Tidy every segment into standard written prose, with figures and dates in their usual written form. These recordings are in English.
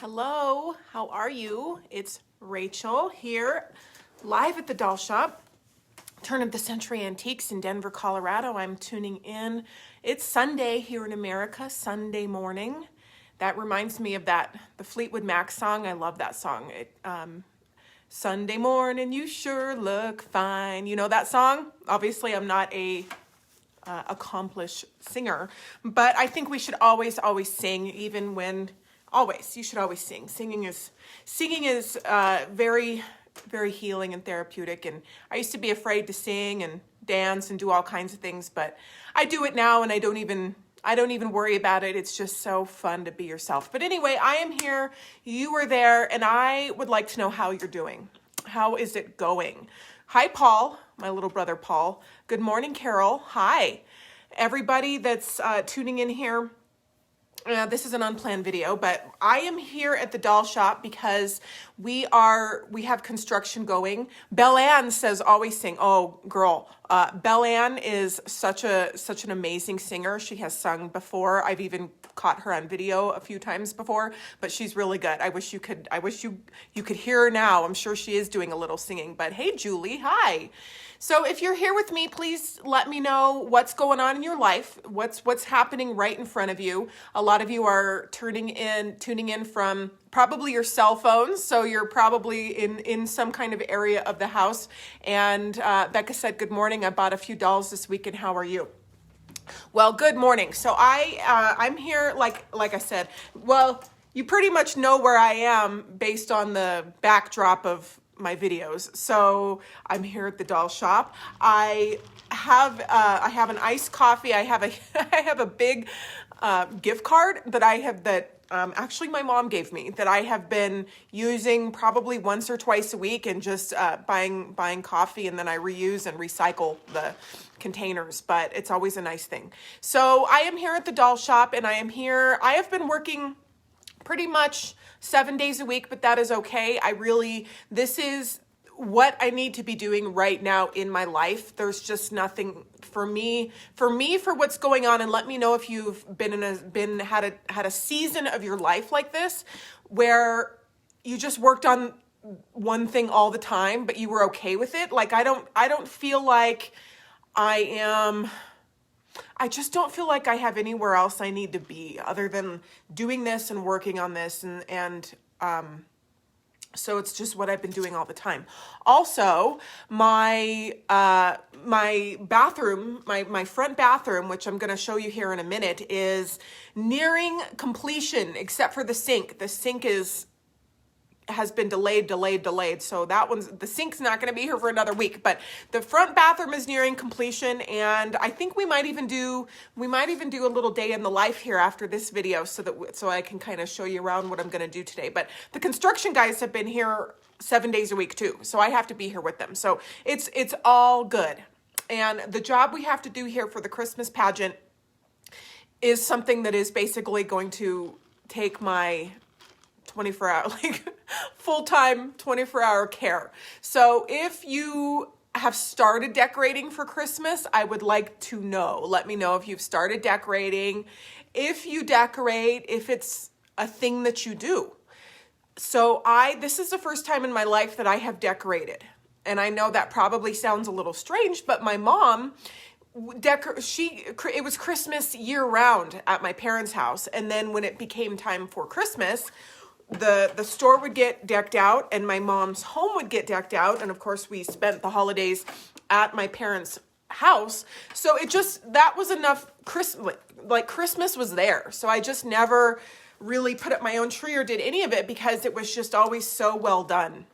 Hello, how are you? It's Rachel here, live at the doll shop, Turn of the Century Antiques in Denver, Colorado. I'm tuning in. It's Sunday here in America, Sunday morning. That reminds me of the Fleetwood Mac song. I love that song. Sunday morning, you sure look fine. You know that song? Obviously, I'm not a accomplished singer, but I think we should always sing, even when. Always, you should always sing. Singing is very, very healing and therapeutic. And I used to be afraid to sing and dance and do all kinds of things, but I do it now, and I don't even worry about it. It's just so fun to be yourself. But anyway, I am here. You are there, and I would like to know how you're doing. How is it going? Hi, Paul, my little brother Paul. Good morning, Carol. Hi, everybody that's tuning in here. This is an unplanned video, but I am here at the doll shop because we have construction going. Belle Ann says always sing. Oh, girl, Belle Ann is such an amazing singer. She has sung before. I've even caught her on video a few times before, but she's really good. I wish you could hear her now. I'm sure she is doing a little singing. But hey, Julie, hi. So if you're here with me, please let me know what's going on in your life, what's happening right in front of you. A lot of you are tuning in from probably your cell phones, so you're probably in some kind of area of the house. And Becca said, good morning, I bought a few dolls this weekend, how are you? Well, good morning. So I'm here, like I said, well, you pretty much know where I am based on the backdrop of my videos. So I'm here at the doll shop. I have an iced coffee. I have a big gift card that actually my mom gave me, that I have been using probably once or twice a week, and just buying coffee, and then I reuse and recycle the containers, but it's always a nice thing. So I am here at the doll shop, and I have been working pretty much 7 days a week, but that is okay. This is what I need to be doing right now in my life. There's just nothing for what's going on. And let me know if you've had a season of your life like this, where you just worked on one thing all the time, but you were okay with it. Like I don't feel like I just don't feel like I have anywhere else I need to be other than doing this and working on this, and so it's just what I've been doing all the time. Also, my bathroom, my front bathroom, which I'm going to show you here in a minute, is nearing completion, except for the sink. The sink has been delayed. So the sink's not going to be here for another week, but the front bathroom is nearing completion, and I think we might even do a little day in the life here after this video, so I can kind of show you around what I'm going to do today. But the construction guys have been here 7 days a week too, so I have to be here with them. So it's all good. And the job we have to do here for the Christmas pageant is something that is basically going to take my 24-hour, full-time 24-hour care. So if you have started decorating for Christmas, I would like to know. Let me know if you've started decorating, if you decorate, if it's a thing that you do. So this is the first time in my life that I have decorated. And I know that probably sounds a little strange, but my mom, it was Christmas year round at my parents' house. And then when it became time for Christmas, the store would get decked out, and my mom's home would get decked out. And of course, we spent the holidays at my parents' house. So that was enough. Christmas was there. So I just never really put up my own tree or did any of it, because it was just always so well done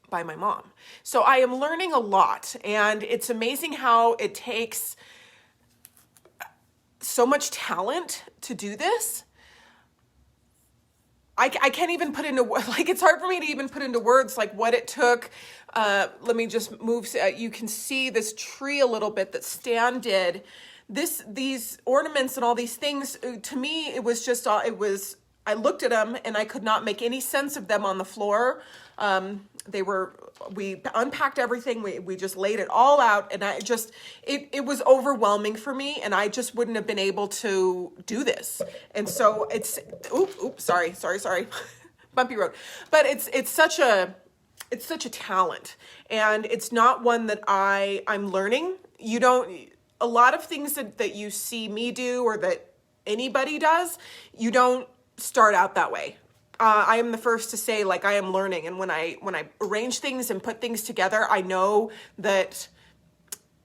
by my mom. So I am learning a lot, and it's amazing how it takes so much talent to do this. I can't even put into, it's hard for me to even put into words what it took. Let me just move. You can see this tree a little bit that Stan did. These ornaments and all these things, to me, it was I looked at them and I could not make any sense of them on the floor. We unpacked everything. We just laid it all out, and it was overwhelming for me, and I just wouldn't have been able to do this. And so sorry, bumpy road. But it's such a talent, and it's not one that I'm learning. A lot of things that you see me do or that anybody does, you don't start out that way. I am the first to say, like, I am learning. And when I arrange things and put things together, I know that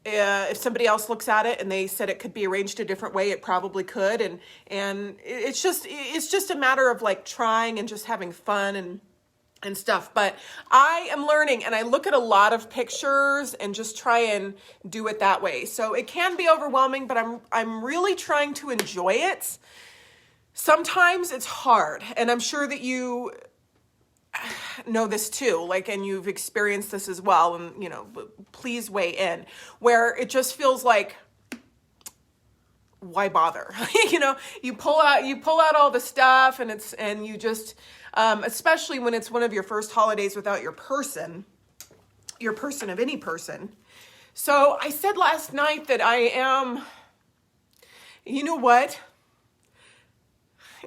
if somebody else looks at it and they said it could be arranged a different way, it probably could. And it's just a matter of like trying and just having fun and stuff. But I am learning, and I look at a lot of pictures and just try and do it that way. So it can be overwhelming, but I'm really trying to enjoy it. Sometimes it's hard, and I'm sure that you know this too, like, and you've experienced this as well, and, please weigh in, where it just feels like, why bother? You pull out all the stuff, and you just, especially when it's one of your first holidays without your person of any person. So I said last night that I am, you know what?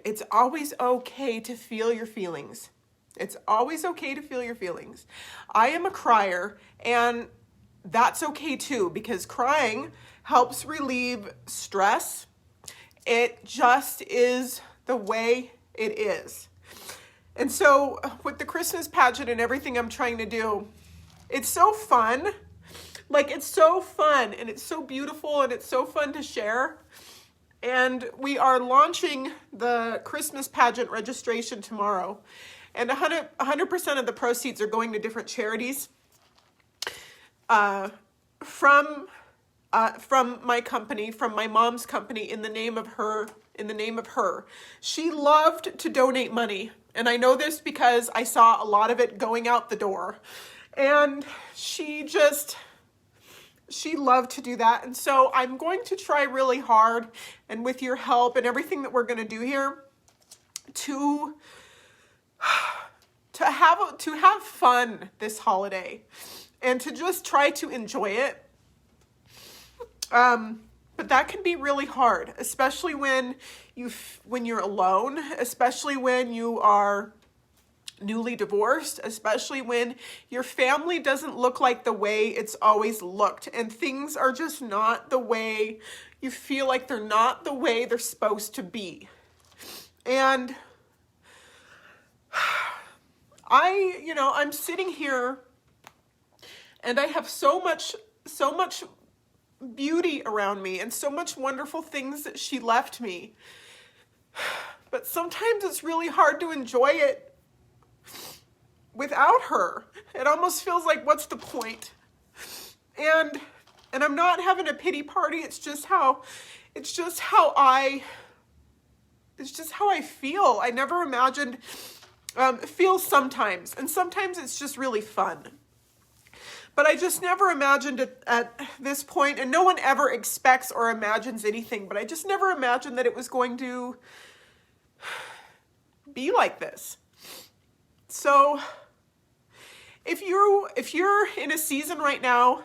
It's always okay to feel your feelings. It's always okay to feel your feelings. I am a crier, and that's okay too, because crying helps relieve stress. It just is the way it is. And so with the Christmas pageant and everything I'm trying to do, it's so fun. Like, it's so fun, and it's so beautiful, and it's so fun to share. And we are launching the Christmas pageant registration tomorrow. And 100% of the proceeds are going to different charities from my company, from my mom's company, in the name of her. She loved to donate money. And I know this because I saw a lot of it going out the door. And she loved to do that. And so I'm going to try really hard, and with your help and everything that we're going to do here, to have fun this holiday and to just try to enjoy it. But that can be really hard, especially when you're alone, especially when you are newly divorced, especially when your family doesn't look like the way it's always looked, and things are just not the way you feel like they're not the way they're supposed to be. And I'm sitting here, and I have so much beauty around me and so much wonderful things that she left me. But sometimes it's really hard to enjoy it without her. It almost feels like, what's the point? And I'm not having a pity party. It's just how I feel. I never imagined feel sometimes, and sometimes it's just really fun. But I just never imagined it at this point, and no one ever expects or imagines anything, but I just never imagined that it was going to be like this. So if you're in a season right now,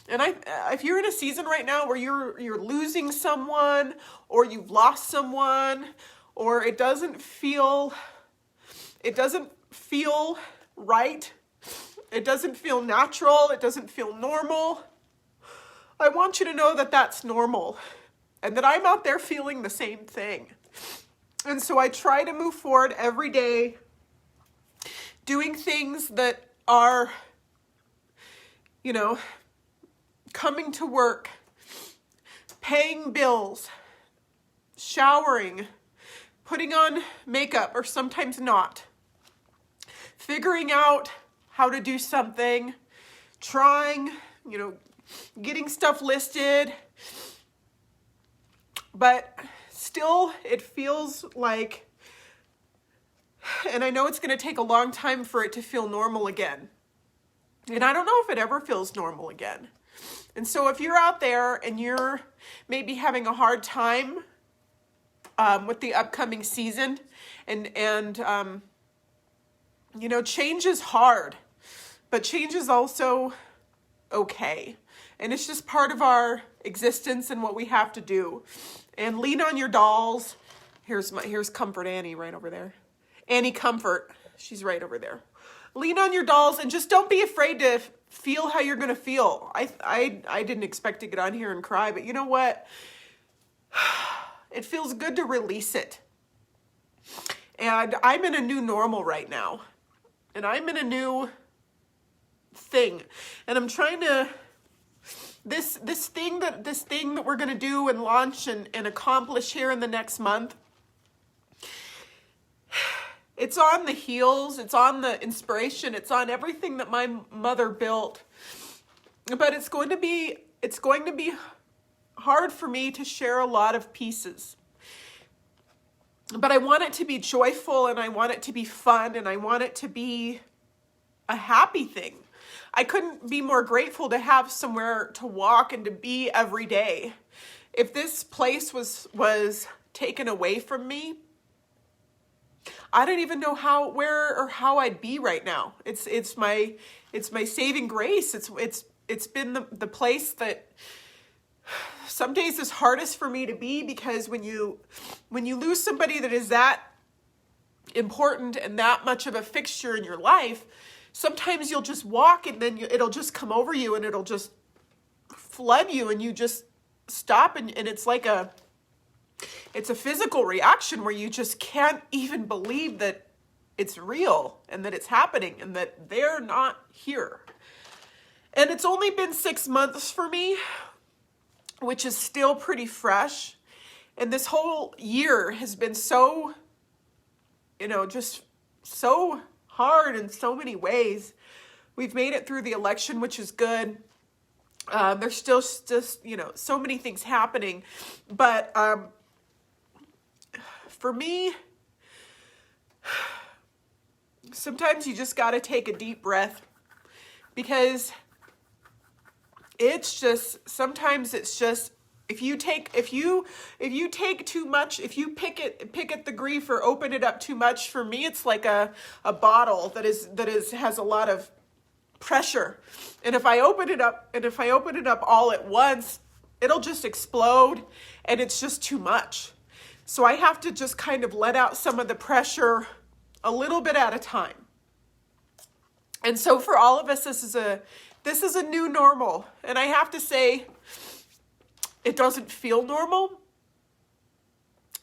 if you're in a season right now where you're losing someone, or you've lost someone, or it doesn't feel right, it doesn't feel natural, it doesn't feel normal, I want you to know that that's normal, and that I'm out there feeling the same thing. And so I try to move forward every day, doing things that are, coming to work, paying bills, showering, putting on makeup, or sometimes not, figuring out how to do something, trying, getting stuff listed, but still it feels like, and I know it's going to take a long time for it to feel normal again. And I don't know if it ever feels normal again. And so if you're out there and you're maybe having a hard time with the upcoming season. And you know, change is hard, but change is also okay. And it's just part of our existence and what we have to do. And lean on your dolls. Here's Comfort Annie right over there. Annie Comfort, she's right over there. Lean on your dolls and just don't be afraid to feel how you're going to feel. I didn't expect to get on here and cry, but you know what? It feels good to release it. And I'm in a new normal right now. And I'm in a new thing. And I'm trying to, this thing that we're going to do and launch and accomplish here in the next month, it's on the heels, it's on the inspiration, it's on everything that my mother built. But it's going to be hard for me to share a lot of pieces. But I want it to be joyful, and I want it to be fun, and I want it to be a happy thing. I couldn't be more grateful to have somewhere to walk and to be every day. If this place was taken away from me, I don't even know how I'd be right now. It's my saving grace. It's been the place that some days is hardest for me to be, because when you lose somebody that is that important and that much of a fixture in your life, sometimes you'll just walk and then it'll just come over you and it'll just flood you and you just stop and it's like it's a physical reaction where you just can't even believe that it's real and that it's happening and that they're not here. And it's only been 6 months for me, which is still pretty fresh. And this whole year has been so, just so hard in so many ways. We've made it through the election, which is good. There's still just, so many things happening. But for me, sometimes you just got to take a deep breath, because sometimes it's just, if you take too much, if you pick at the grief or open it up too much, for me, it's like a bottle that has a lot of pressure. And if I open it up all at once, it'll just explode and it's just too much. So I have to just kind of let out some of the pressure a little bit at a time. And so for all of us, this is a new normal. And I have to say, it doesn't feel normal.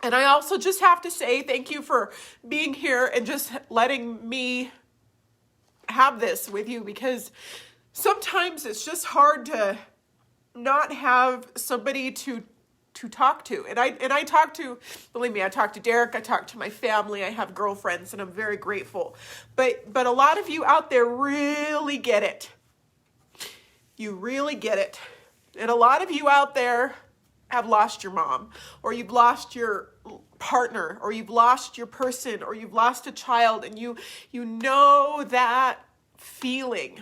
And I also just have to say thank you for being here and just letting me have this with you, because sometimes it's just hard to not have somebody to talk to. And I talk to, believe me, I talk to Derek, I talk to my family, I have girlfriends, and I'm very grateful. But a lot of you out there really get it. You really get it. And a lot of you out there have lost your mom, or you've lost your partner, or you've lost your person, or you've lost a child, and you know that feeling.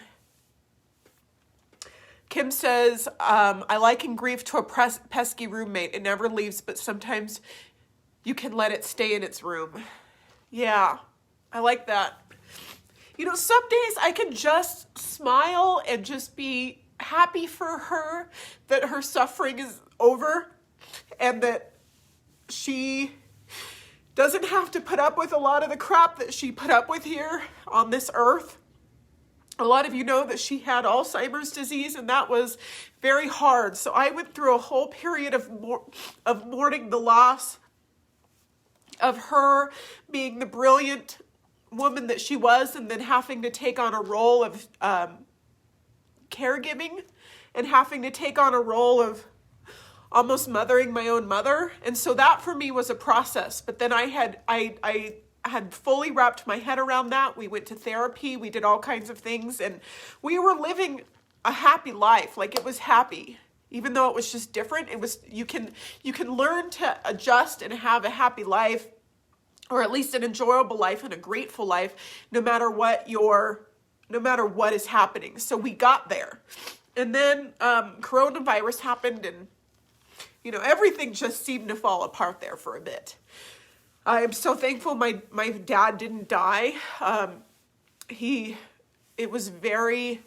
Kim says, I liken grief to a pesky roommate. It never leaves, but sometimes you can let it stay in its room. Yeah, I like that. Some days I can just smile and just be happy for her that her suffering is over and that she doesn't have to put up with a lot of the crap that she put up with here on this earth. A lot of you know that she had Alzheimer's disease, and that was very hard. So I went through a whole period of mourning the loss of her being the brilliant woman that she was, and then having to take on a role of caregiving and having to take on a role of almost mothering my own mother. And so that for me was a process. But then I had fully wrapped my head around that. We went to therapy, we did all kinds of things, and we were living a happy life. Like, it was happy. Even though it was just different, you can learn to adjust and have a happy life, or at least an enjoyable life and a grateful life, no matter what is happening. So we got there. And then coronavirus happened, and everything just seemed to fall apart there for a bit. I am so thankful my dad didn't die. It was very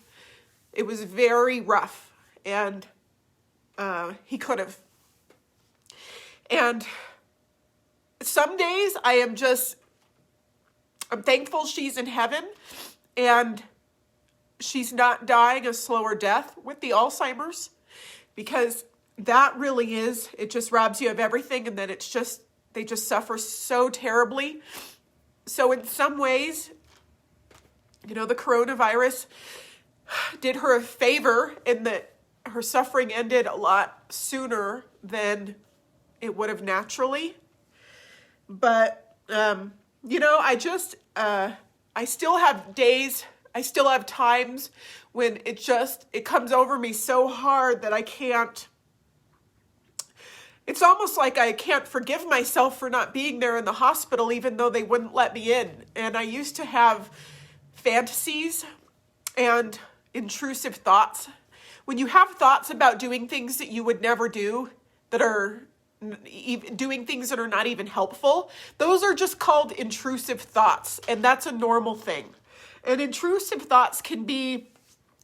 rough, and he could have. And some days I'm thankful she's in heaven and she's not dying a slower death with the Alzheimer's, because that really it just robs you of everything, and then they just suffer so terribly. So in some ways, the coronavirus did her a favor in that her suffering ended a lot sooner than it would have naturally. But, I still have days, I still have times when it comes over me so hard that I can't, it's almost like I can't forgive myself for not being there in the hospital, even though they wouldn't let me in. And I used to have fantasies and intrusive thoughts. When you have thoughts about doing things that you would never do, that are doing things that are not even helpful, those are just called intrusive thoughts, and that's a normal thing. And intrusive thoughts can be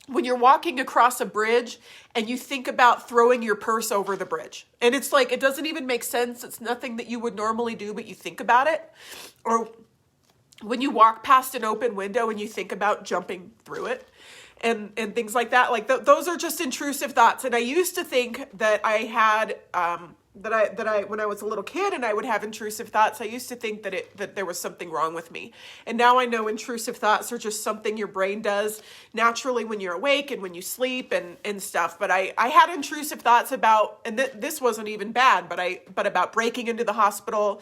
when you're walking across a bridge and you think about throwing your purse over the bridge. And it's like, it doesn't even make sense. It's nothing that you would normally do, but you think about it. Or when you walk past an open window and you think about jumping through it and things like that. Like those are just intrusive thoughts. And I used to think that I had, that I when I was a little kid and I would have intrusive thoughts, I used to think that there was something wrong with me. And now I know intrusive thoughts are just something your brain does naturally when you're awake and when you sleep and stuff. But I had intrusive thoughts about, and this wasn't even bad, but about breaking into the hospital.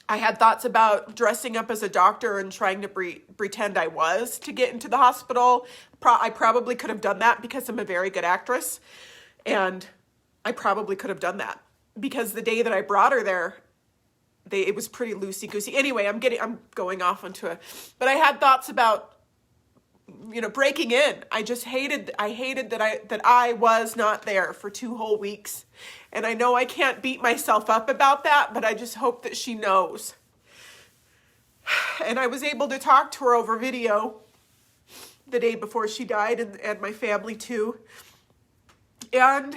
I had thoughts about dressing up as a doctor and trying to pretend I was to get into the hospital. I probably could have done that because I'm a very good actress. And I probably could have done that because the day that I brought her there, it was pretty loosey-goosey. Anyway, I'm going off onto but I had thoughts about, breaking in. I hated that I was not there for 2 whole weeks. And I know I can't beat myself up about that, but I just hope that she knows. And I was able to talk to her over video the day before she died, and my family too. And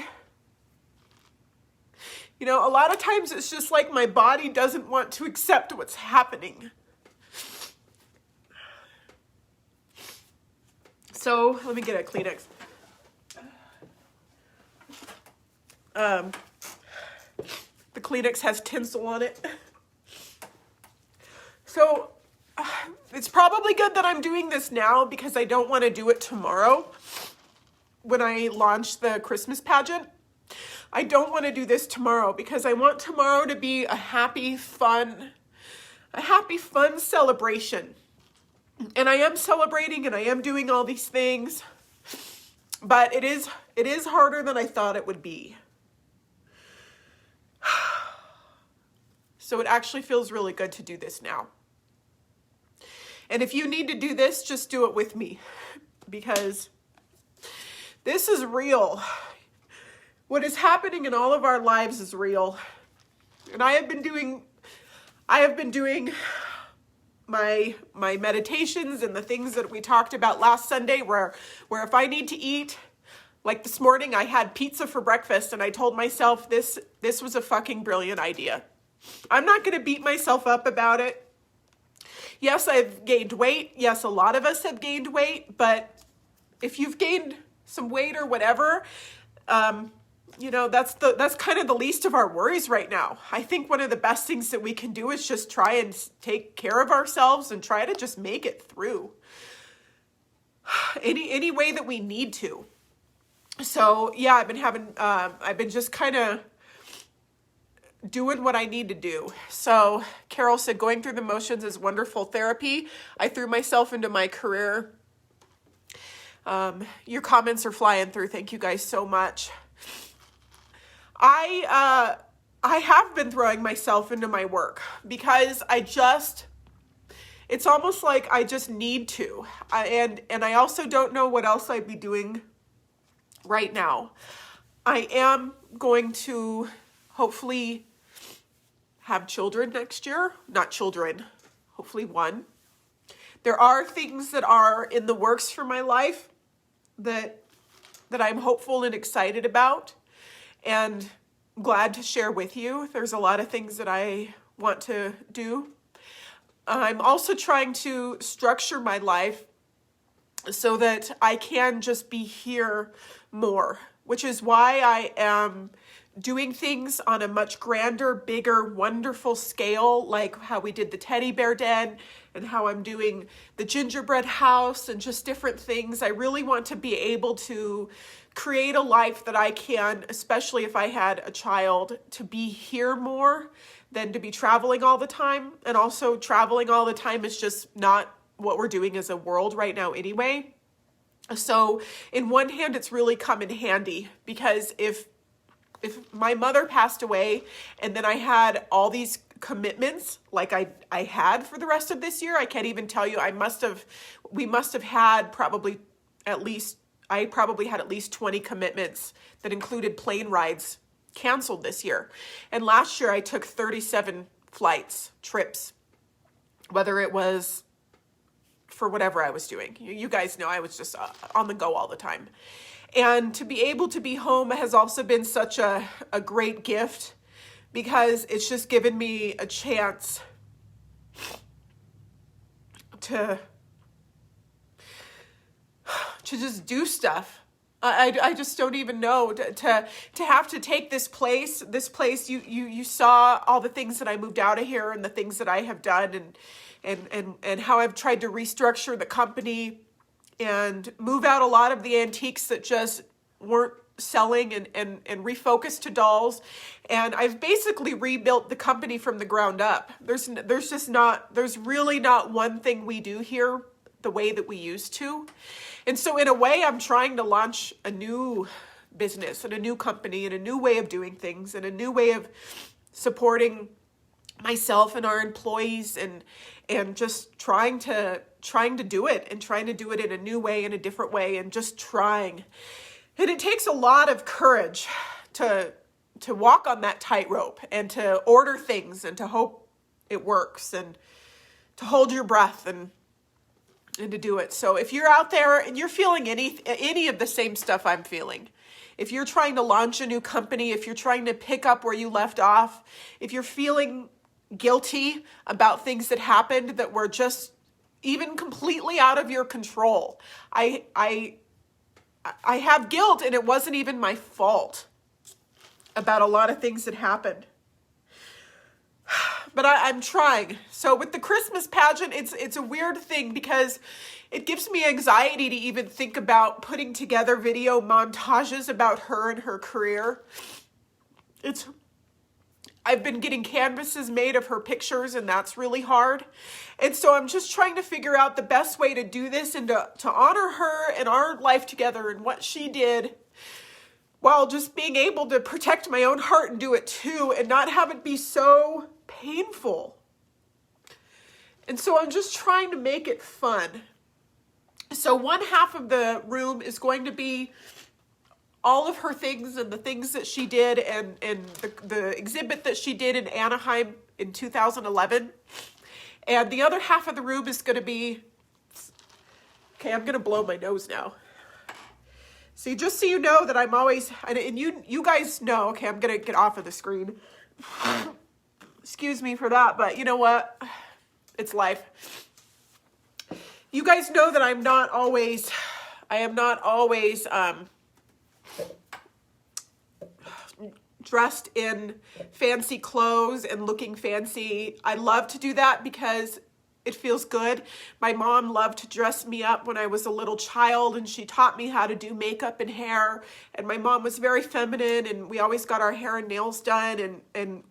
a lot of times it's just like my body doesn't want to accept what's happening. So let me get a Kleenex. The Kleenex has tinsel on it. So it's probably good that I'm doing this now because I don't want to do it tomorrow when I launch the Christmas pageant. I don't want to do this tomorrow because I want tomorrow to be a happy, fun celebration. And I am celebrating and I am doing all these things, but it is harder than I thought it would be. So it actually feels really good to do this now. And if you need to do this, just do it with me because this is real. What is happening in all of our lives is real. And I have been doing my meditations and the things that we talked about last Sunday where if I need to eat, like this morning I had pizza for breakfast and I told myself this was a fucking brilliant idea. I'm not going to beat myself up about it. Yes, I've gained weight. Yes, a lot of us have gained weight, but if you've gained some weight or whatever, that's kind of the least of our worries right now. I think one of the best things that we can do is just try and take care of ourselves and try to just make it through any way that we need to. So yeah, I've been just kind of doing what I need to do. So Carol said, going through the motions is wonderful therapy. I threw myself into my career. Your comments are flying through. Thank you guys so much. I have been throwing myself into my work because it's almost like I just need to. And I also don't know what else I'd be doing right now. I am going to hopefully have children next year. Not children, hopefully one. There are things that are in the works for my life that I'm hopeful and excited about and glad to share with you. There's a lot of things that I want to do. I'm also trying to structure my life so that I can just be here more, which is why I am doing things on a much grander, bigger, wonderful scale, like how we did the teddy bear den and how I'm doing the gingerbread house and just different things. I really want to be able to create a life that I can, especially if I had a child, to be here more than to be traveling all the time. And also traveling all the time is just not what we're doing as a world right now anyway. So in one hand, it's really come in handy because if my mother passed away and then I had all these commitments like I had for the rest of this year, I can't even tell you, we must have had probably at least 20 commitments that included plane rides canceled this year. And last year I took 37 trips, whether it was for whatever I was doing. You guys know I was just on the go all the time. And to be able to be home has also been such a great gift because it's just given me a chance to just do stuff. I just don't even know to have to take this place. You saw all the things that I moved out of here and the things that I have done and how I've tried to restructure the company and move out a lot of the antiques that just weren't selling and refocus to dolls. And I've basically rebuilt the company from the ground up. There's really not one thing we do here the way that we used to. And so in a way, I'm trying to launch a new business and a new company and a new way of doing things and a new way of supporting myself and our employees and just trying to do it and trying to do it in a new way, in a different way, and just trying. And it takes a lot of courage to walk on that tightrope and to order things and to hope it works and to hold your breath and to do it. So if you're out there and you're feeling any of the same stuff I'm feeling, if you're trying to launch a new company, if you're trying to pick up where you left off, if you're feeling guilty about things that happened that were just even completely out of your control, I have guilt, and it wasn't even my fault about a lot of things that happened. But I'm trying. So with the Christmas pageant, it's a weird thing because it gives me anxiety to even think about putting together video montages about her and her career. I've been getting canvases made of her pictures, and that's really hard. And so I'm just trying to figure out the best way to do this and to honor her and our life together and what she did, while just being able to protect my own heart and do it too and not have it be so painful. And so I'm just trying to make it fun. So one half of the room is going to be all of her things and the things that she did and the exhibit that she did in Anaheim in 2011. And the other half of the room is going to be, okay, I'm going to blow my nose now. See, just so you know that I'm always, and you guys know, okay, I'm going to get off of the screen. Excuse me for that, but you know what? It's life. You guys know that I am not always dressed in fancy clothes and looking fancy. I love to do that because it feels good. My mom loved to dress me up when I was a little child, and she taught me how to do makeup and hair. And my mom was very feminine, and we always got our hair and nails done, and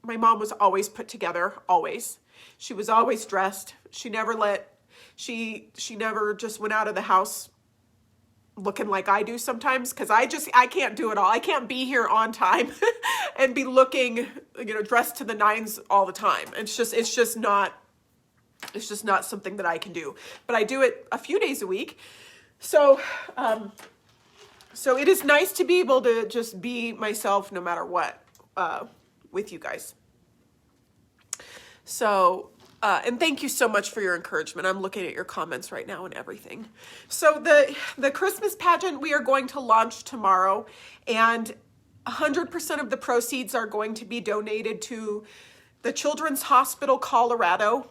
my mom was always put together, always. She was always dressed. She never just went out of the house looking like I do sometimes, because I can't do it all. I can't be here on time and be looking, dressed to the nines all the time. It's just not something that I can do. But I do it a few days a week. So So it is nice to be able to just be myself no matter what with you guys. So, and thank you so much for your encouragement. I'm looking at your comments right now and everything. So the Christmas pageant we are going to launch tomorrow, and 100% of the proceeds are going to be donated to the Children's Hospital Colorado,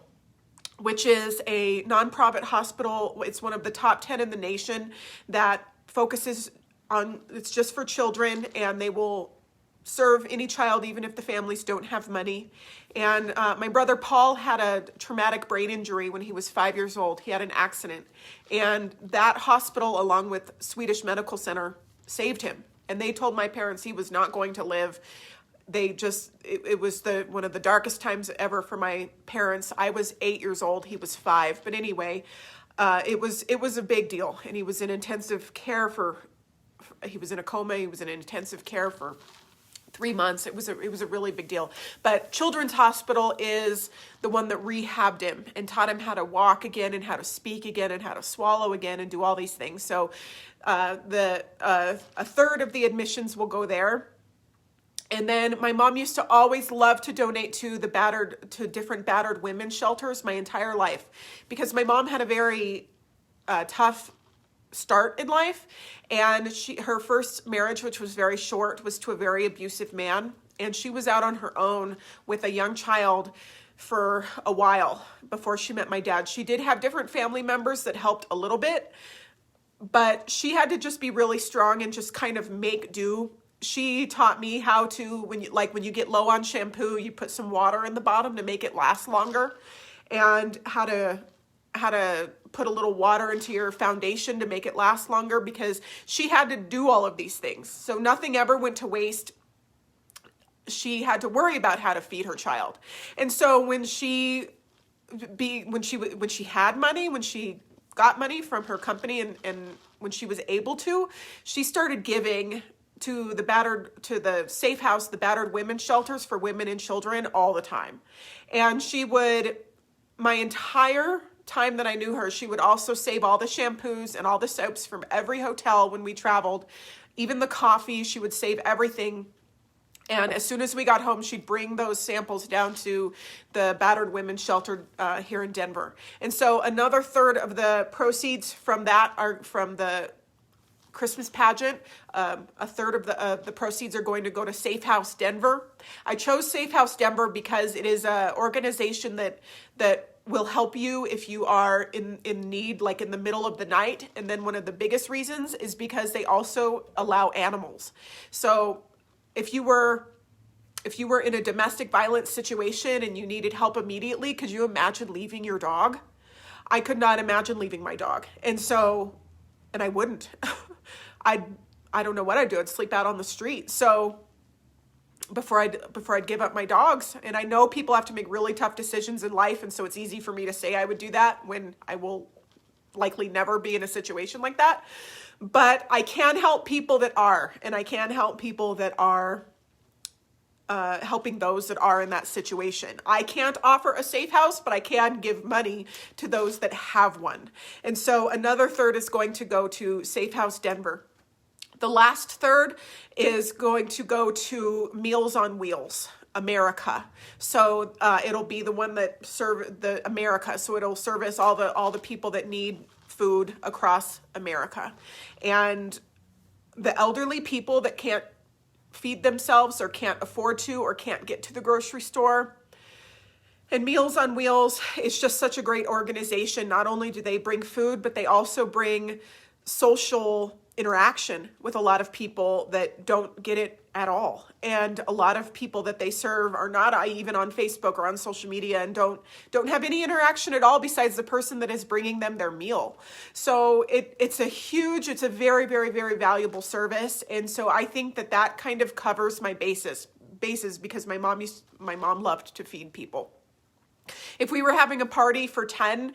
which is a nonprofit hospital. It's one of the top 10 in the nation that focuses on, it's just for children, and they will serve any child even if the families don't have money. And my brother Paul had a traumatic brain injury when he was 5 years old. He had an accident, and that hospital, along with Swedish Medical Center, saved him. And they told my parents he was not going to live. They just, it was one of the darkest times ever for my parents. I was 8 years old, he was 5. But anyway, it was a big deal. And he was in intensive care he was in a coma, he was in intensive care for 3 months. It was a really big deal. But Children's Hospital is the one that rehabbed him and taught him how to walk again and how to speak again and how to swallow again and do all these things. So a third of the admissions will go there. And then my mom used to always love to donate to different battered women's shelters my entire life, because my mom had a very tough start in life, and her first marriage, which was very short, was to a very abusive man, and she was out on her own with a young child for a while before she met my dad. She did have different family members that helped a little bit, but she had to just be really strong and just kind of make do. She taught me how to, when you get low on shampoo, you put some water in the bottom to make it last longer, and how to put a little water into your foundation to make it last longer, because she had to do all of these things. So nothing ever went to waste. She had to worry about how to feed her child. And so when she had money, when she got money from her company, and when she was able to, she started giving to the Safe House, the battered women's shelters for women and children, all the time. And she would, my entire time that I knew her, she would also save all the shampoos and all the soaps from every hotel when we traveled, even the coffee. She would save everything. And as soon as we got home, she'd bring those samples down to the battered women's shelter here in Denver. And so another third of the proceeds from that are from the Christmas pageant. A third of the proceeds are going to go to Safe House Denver. I chose Safe House Denver because it is an organization that will help you if you are in need, like in the middle of the night. And then one of the biggest reasons is because they also allow animals. So if you were in a domestic violence situation and you needed help immediately, could you imagine leaving your dog? I could not imagine leaving my dog. And I wouldn't. I don't know what I'd do. I'd sleep out on the street. So before I'd give up my dogs. And I know people have to make really tough decisions in life, and so it's easy for me to say I would do that when I will likely never be in a situation like that. But I can help people that are, and I can help people that are helping those that are in that situation. I can't offer a safe house, but I can give money to those that have one. And so another third is going to go to Safe House Denver. The last third is going to go to Meals on Wheels America. So it'll be the one that serve the America. So it'll service all the people that need food across America. And the elderly people that can't feed themselves or can't afford to or can't get to the grocery store. And Meals on Wheels is just such a great organization. Not only do they bring food, but they also bring social interaction with a lot of people that don't get it at all. And a lot of people that they serve are not even on Facebook or on social media and don't have any interaction at all besides the person that is bringing them their meal. So it's a very, very, very valuable service. And so I think that kind of covers my bases because my mom loved to feed people. If we were having a party for 10,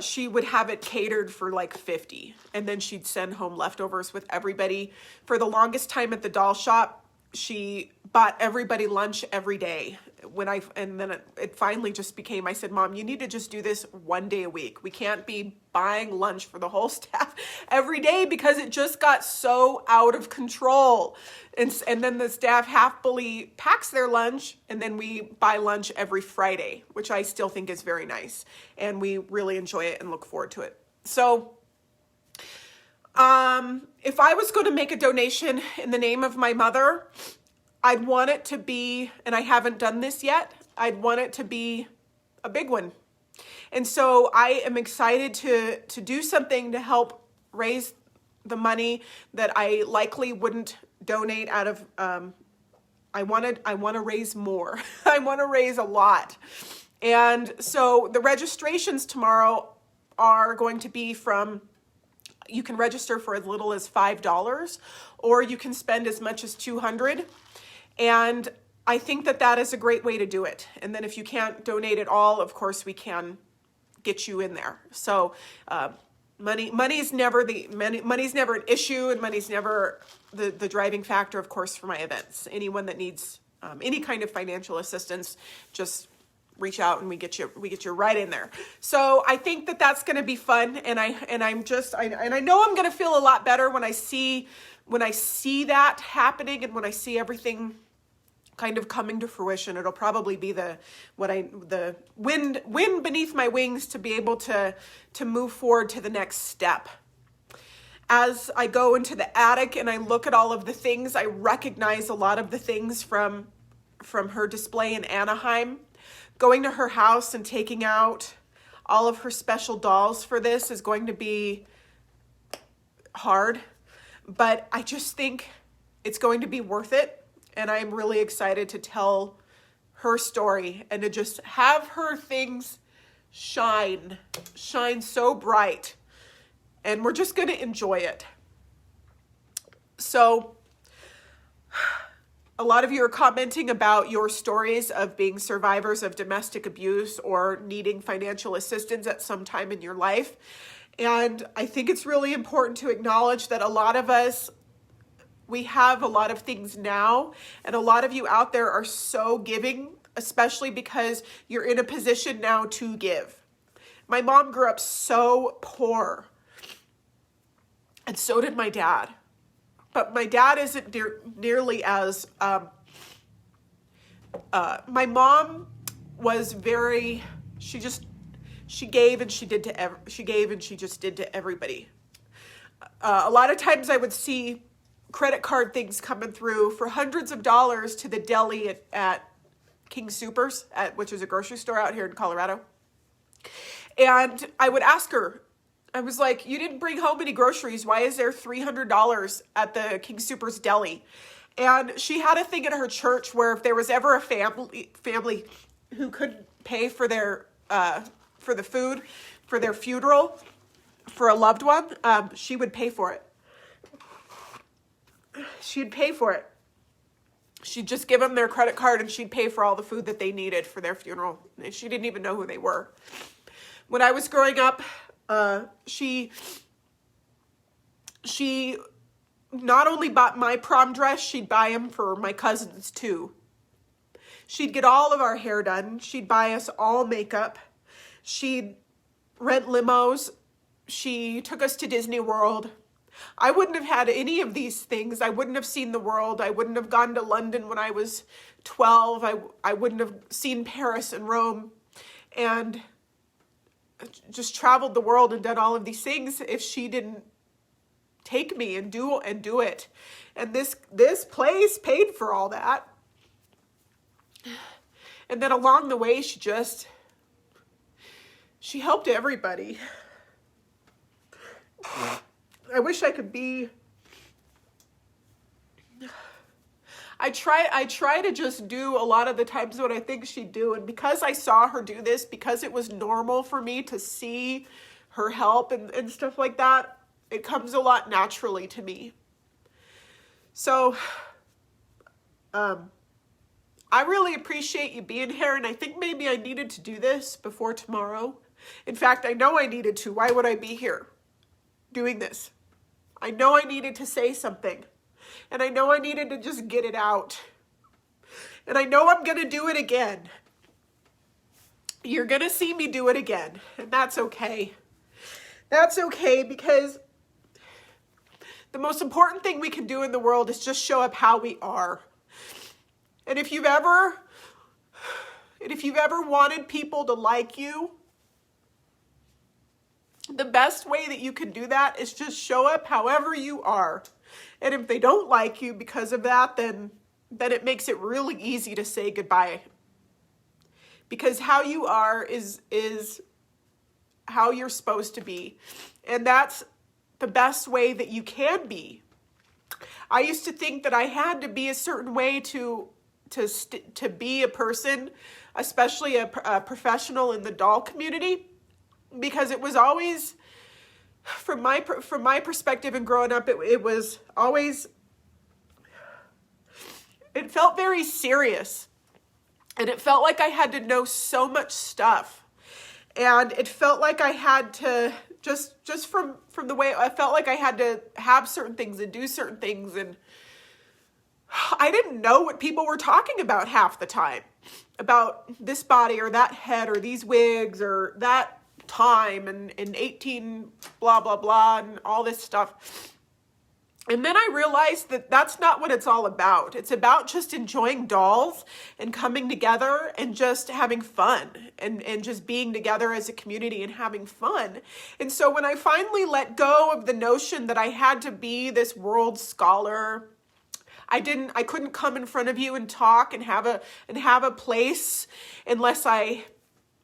she would have it catered for like 50, and then she'd send home leftovers with everybody. For the longest time at the doll shop, she bought everybody lunch every day and then it finally just became, I said, Mom, you need to just do this one day a week. We can't be buying lunch for the whole staff every day because it just got so out of control. And then the staff happily packs their lunch, and then we buy lunch every Friday, which I still think is very nice. And we really enjoy it and look forward to it. So if I was going to make a donation in the name of my mother, I'd want it to be, and I haven't done this yet, I'd want it to be a big one. And so I am excited to do something to help raise the money that I likely wouldn't donate out of, I want to raise more. I want to raise a lot. And so the registrations tomorrow are going to be from, you can register for as little as $5, or you can spend as much as $200. And I think that is a great way to do it. And then if you can't donate at all, of course we can get you in there. So money's never an issue, and money's never the driving factor, of course, for my events. Anyone that needs any kind of financial assistance, just reach out and we get you right in there. So I think that's going to be fun, and I know I'm going to feel a lot better when I see that happening, and when I see everything kind of coming to fruition. It'll probably be the wind beneath my wings to be able to move forward to the next step. As I go into the attic and I look at all of the things, I recognize a lot of the things from her display in Anaheim. Going to her house and taking out all of her special dolls for this is going to be hard, but I just think it's going to be worth it. And I'm really excited to tell her story and to just have her things shine so bright. And we're just going to enjoy it. So a lot of you are commenting about your stories of being survivors of domestic abuse or needing financial assistance at some time in your life. And I think it's really important to acknowledge that a lot of us, we have a lot of things now, and a lot of you out there are so giving, especially because you're in a position now to give. My mom grew up so poor, and so did my dad. But my dad isn't nearly as, my mom was very, she gave and she just did to everybody. A lot of times I would see credit card things coming through for hundreds of dollars to the deli at King Soopers, which is a grocery store out here in Colorado. And I would ask her, I was like, you didn't bring home any groceries. Why is there $300 at the King Soopers deli? And she had a thing at her church where if there was ever a family who couldn't pay for their for the food for their funeral for a loved one, she would pay for it. She'd pay for it. She'd just give them their credit card and she'd pay for all the food that they needed for their funeral. She didn't even know who they were. When I was growing up, she not only bought my prom dress, she'd buy them for my cousins too. She'd get all of our hair done. She'd buy us all makeup. She'd rent limos. She took us to Disney World. I wouldn't have had any of these things. I wouldn't have seen the world. I wouldn't have gone to London when I was 12. I wouldn't have seen Paris and Rome and just traveled the world and done all of these things if she didn't take me and do it. And this place paid for all that. And then along the way, she helped everybody. I wish I could be. I try to just do a lot of the times what I think she'd do. And because I saw her do this, because it was normal for me to see her help and stuff like that, it comes a lot naturally to me. So, I really appreciate you being here. And I think maybe I needed to do this before tomorrow. In fact, I know I needed to. Why would I be here doing this? I know I needed to say something. And I know I needed to just get it out. And I know I'm going to do it again. You're going to see me do it again. And that's okay. That's okay, because the most important thing we can do in the world is just show up how we are. And if you've ever wanted people to like you, the best way that you can do that is just show up however you are. And if they don't like you because of that, then it makes it really easy to say goodbye. Because how you are is how you're supposed to be. And that's the best way that you can be. I used to think that I had to be a certain way to be a person, especially a professional in the doll community, because it was always, from my perspective and growing up, it was always, it felt very serious. And it felt like I had to know so much stuff. And it felt like I had to, just from the way, I felt like I had to have certain things and do certain things. And I didn't know what people were talking about half the time. About this body or that head or these wigs or that time and 18 blah, blah, blah and all this stuff. And then I realized that that's not what it's all about. It's about just enjoying dolls and coming together and just having fun and just being together as a community and having fun. And so when I finally let go of the notion that I had to be this world scholar, I couldn't come in front of you and talk and have a place unless I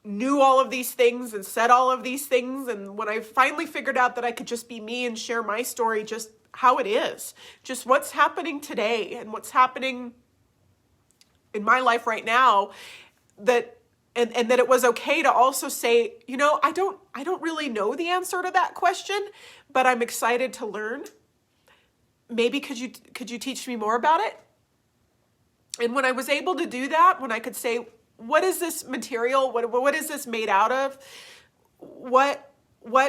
knew all of these things and said all of these things. And when I finally figured out that I could just be me and share my story, just how it is, just what's happening today and what's happening in my life right now, that and that it was okay to also say, you know, I don't really know the answer to that question, but I'm excited to learn. Maybe could you teach me more about it? And when I was able to do that, when I could say, what is this material? What is this made out of? What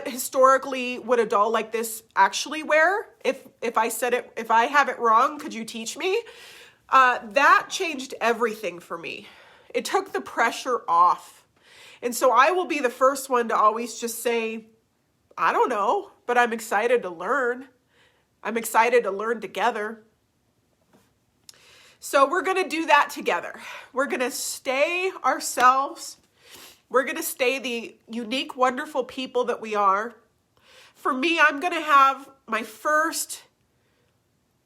historically would a doll like this actually wear? If I said it, if I have it wrong, could you teach me? That changed everything for me. It took the pressure off. And so I will be the first one to always just say, I don't know, but I'm excited to learn. I'm excited to learn together. So we're going to do that together. We're going to stay ourselves. We're going to stay the unique, wonderful people that we are. For me, I'm going to have my first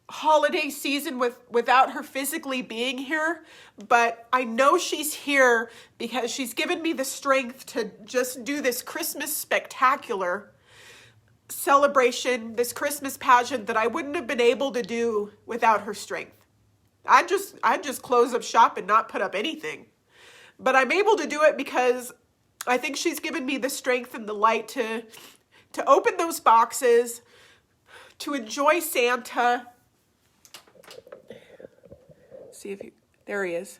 holiday season without her physically being here, but I know she's here because she's given me the strength to just do this Christmas spectacular celebration, this Christmas pageant that I wouldn't have been able to do without her strength. I'd just close up shop and not put up anything. But I'm able to do it because I think she's given me the strength and the light to open those boxes, to enjoy Santa. See if there he is.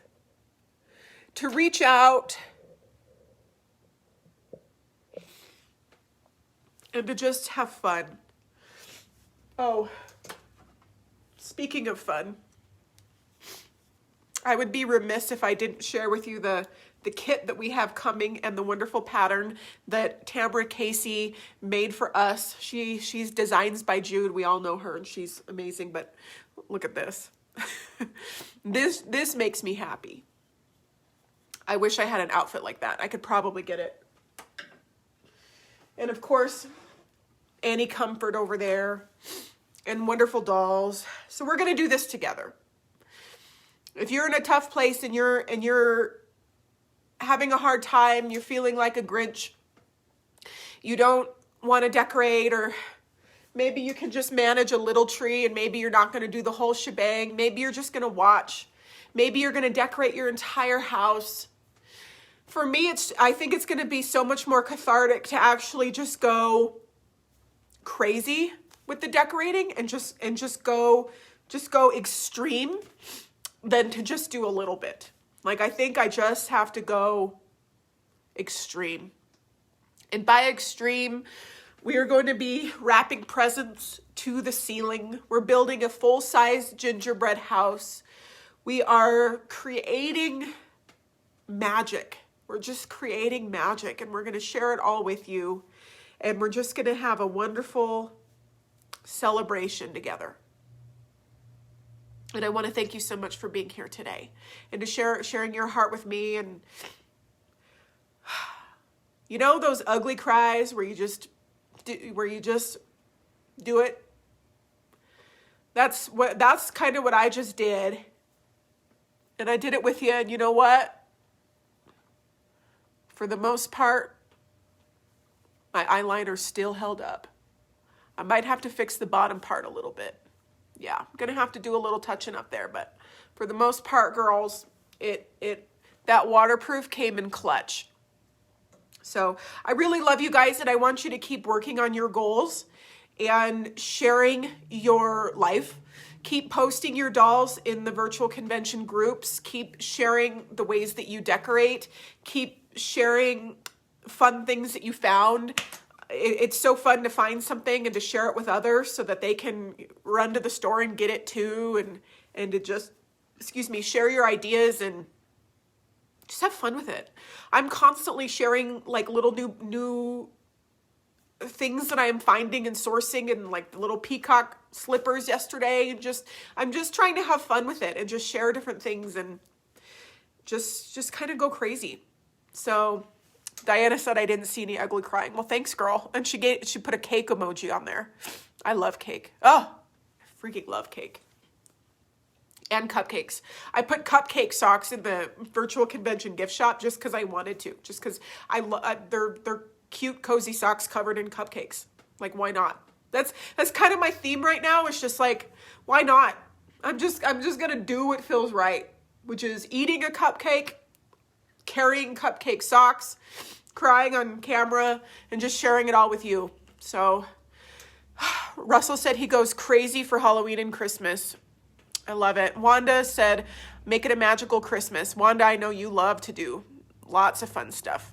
To reach out and to just have fun. Oh, speaking of fun, I would be remiss if I didn't share with you the kit that we have coming and the wonderful pattern that Tamara Casey made for us. She's Designs by Jude. We all know her and she's amazing, but look at this. This makes me happy. I wish I had an outfit like that. I could probably get it. And of course, Annie Comfort over there and wonderful dolls. So we're going to do this together. If you're in a tough place and you're having a hard time, you're feeling like a Grinch, you don't want to decorate, or maybe you can just manage a little tree and maybe you're not going to do the whole shebang. Maybe you're just going to watch. Maybe you're going to decorate your entire house. For me, I think it's going to be so much more cathartic to actually just go crazy with the decorating and just go extreme than to just do a little bit. Like, I think I just have to go extreme. And by extreme, we are going to be wrapping presents to the ceiling. We're building a full-size gingerbread house. We are creating magic. We're just creating magic, and we're going to share it all with you. And we're just going to have a wonderful celebration together. And I want to thank you so much for being here today and to sharing your heart with me. And you know those ugly cries where you just do it? That's kind of what I just did. And I did it with you, and you know what? For the most part, my eyeliner still held up. I might have to fix the bottom part a little bit. Yeah, I'm going to have to do a little touching up there, but for the most part, girls, that waterproof came in clutch. So I really love you guys, and I want you to keep working on your goals and sharing your life. Keep posting your dolls in the virtual convention groups. Keep sharing the ways that you decorate. Keep sharing fun things that you found. It's so fun to find something and to share it with others so that they can run to the store and get it too, and to just, share your ideas and just have fun with it. I'm constantly sharing like little new things that I am finding and sourcing, and like the little peacock slippers yesterday. And I'm just trying to have fun with it and just share different things and just kind of go crazy. So Diana said I didn't see any ugly crying. Well, thanks, girl. And she put a cake emoji on there. I love cake. Oh, I freaking love cake. And cupcakes. I put cupcake socks in the virtual convention gift shop just because I wanted to. Just because they're cute, cozy socks covered in cupcakes. Like, why not? That's kind of my theme right now. It's just like, why not? I'm just gonna do what feels right, which is eating a cupcake, carrying cupcake socks, crying on camera, and just sharing it all with you. So Russell said he goes crazy for Halloween and Christmas. I love it. Wanda said, make it a magical Christmas. Wanda, I know you love to do lots of fun stuff.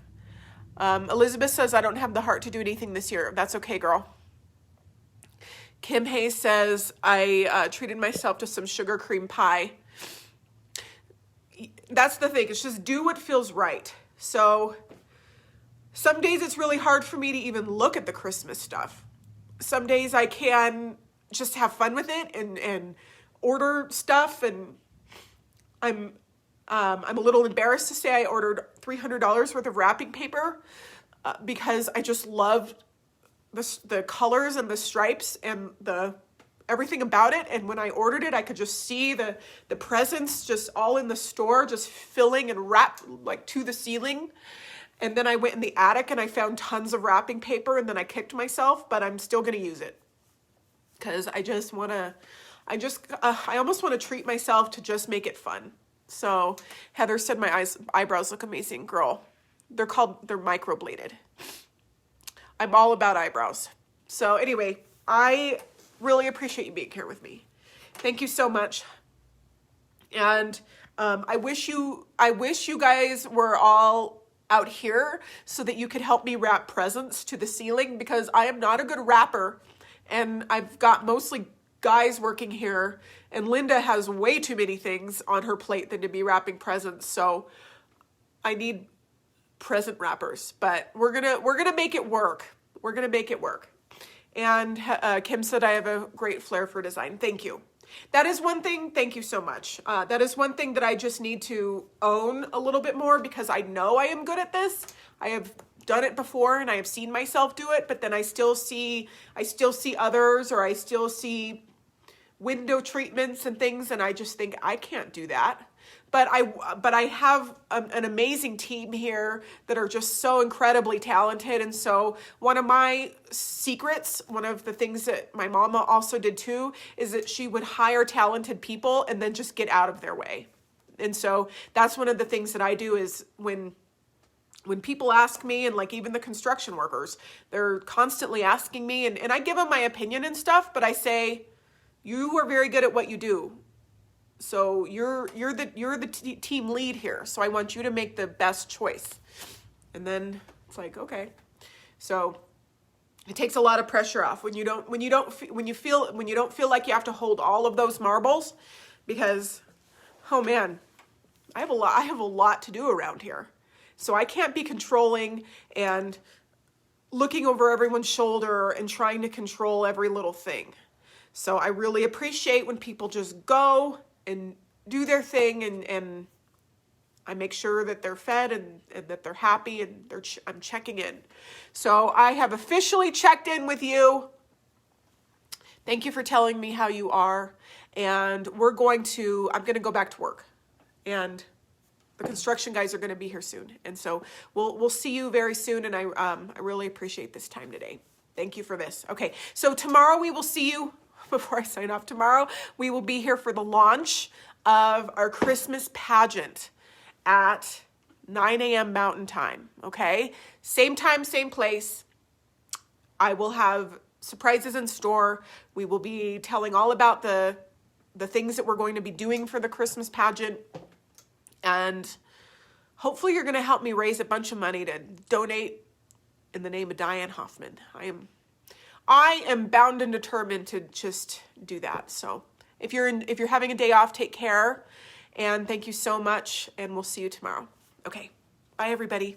Elizabeth says, I don't have the heart to do anything this year. That's okay, girl. Kim Hayes says, I treated myself to some sugar cream pie. That's the thing. It's just do what feels right. So some days it's really hard for me to even look at the Christmas stuff. Some days I can just have fun with it and order stuff. And I'm a little embarrassed to say I ordered $300 worth of wrapping paper because I just loved the colors and the stripes and everything about it. And when I ordered it, I could just see the presents just all in the store, just filling and wrapped like to the ceiling. And then I went in the attic and I found tons of wrapping paper, and then I kicked myself, but I'm still going to use it because I almost want to treat myself to just make it fun. So Heather said my eyebrows look amazing. Girl, they're microbladed. I'm all about eyebrows. So anyway, I really appreciate you being here with me. Thank you so much. And I wish you guys were all out here so that you could help me wrap presents to the ceiling, because I am not a good wrapper, and I've got mostly guys working here, and Linda has way too many things on her plate than to be wrapping presents. So I need present wrappers, but we're gonna make it work. We're gonna make it work. And Kim said I have a great flair for design. Thank you. That is one thing. Thank you so much. That is one thing that I just need to own a little bit more, because I know I am good at this. I have done it before and I have seen myself do it, but then I still see others, or I still see window treatments and things, and I just think I can't do that. But I have an amazing team here that are just so incredibly talented. And so one of my secrets, one of the things that my mama also did too, is that she would hire talented people and then just get out of their way. And so that's one of the things that I do is when people ask me, and like even the construction workers, they're constantly asking me, and I give them my opinion and stuff, but I say, you are very good at what you do. So you're the team lead here. So I want you to make the best choice. And then it's like, okay. So it takes a lot of pressure off when you don't feel like you have to hold all of those marbles, because oh man, I have a lot to do around here. So I can't be controlling and looking over everyone's shoulder and trying to control every little thing. So I really appreciate when people just go and do their thing, and I make sure that they're fed and that they're happy, and I'm checking in. So I have officially checked in with you. Thank you for telling me how you are. And I'm going to go back to work. And the construction guys are going to be here soon. And so we'll see you very soon. And I really appreciate this time today. Thank you for this. Okay, so tomorrow we will see you. Before I sign off, tomorrow we will be here for the launch of our Christmas pageant at 9 a.m. Mountain Time. Okay, same time, same place. I will have surprises in store. We will be telling all about the things that we're going to be doing for the Christmas pageant. And hopefully you're going to help me raise a bunch of money to donate in the name of Diane Hoffman. I am bound and determined to just do that. So if you're having a day off, take care. And thank you so much. And we'll see you tomorrow. Okay. Bye, everybody.